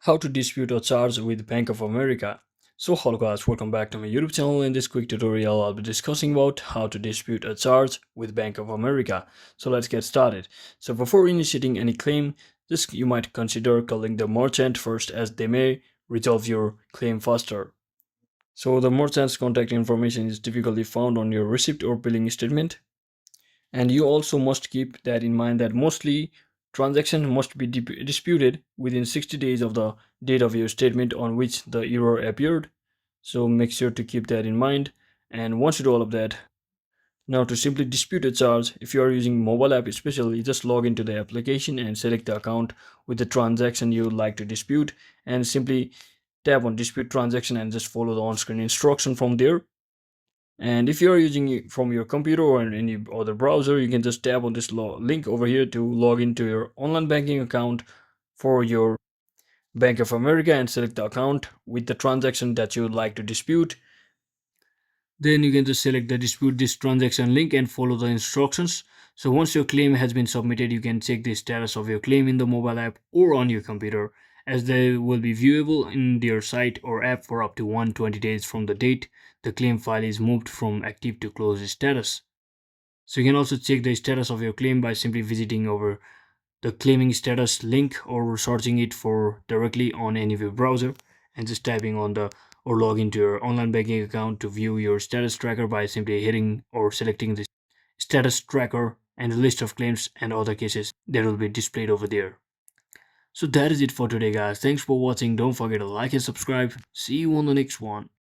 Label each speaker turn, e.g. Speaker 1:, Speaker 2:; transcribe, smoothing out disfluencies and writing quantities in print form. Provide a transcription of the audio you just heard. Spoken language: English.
Speaker 1: How to dispute a charge with Bank of America. So hello guys, welcome back to my YouTube channel. In this quick tutorial I'll be discussing about how to dispute a charge with Bank of America. So let's get started. So before initiating any claim, just you might consider calling the merchant first, as they may resolve your claim faster. So the merchant's contact information is typically found on your receipt or billing statement. And you also must keep that in mind that mostly transaction must be disputed within 60 days of the date of your statement on which the error appeared. So make sure to keep that in mind. And once you do all of that, now to simply dispute a charge, if you are using mobile app especially, just log into the application and select the account with the transaction you would like to dispute, and simply tap on dispute transaction and just follow the on-screen instruction from there. And if you're using it from your computer or any other browser, you can just tap on this link over here to log into your online banking account for your Bank of America and select the account with the transaction that you would like to dispute. Then you can just select the dispute this transaction link and follow the instructions. So once your claim has been submitted, you can check the status of your claim in the mobile app or on your computer, as they will be viewable in their site or app for up to 120 days from the date the claim file is moved from active to closed status. So you can also check the status of your claim by simply visiting over the claiming status link or searching it for directly on any web browser and just typing on the or log into your online banking account to view your status tracker by simply hitting or selecting the status tracker and the list of claims and other cases that will be displayed over there. So that is it for today guys. Thanks for watching. Don't forget to like and subscribe. See you on the next one.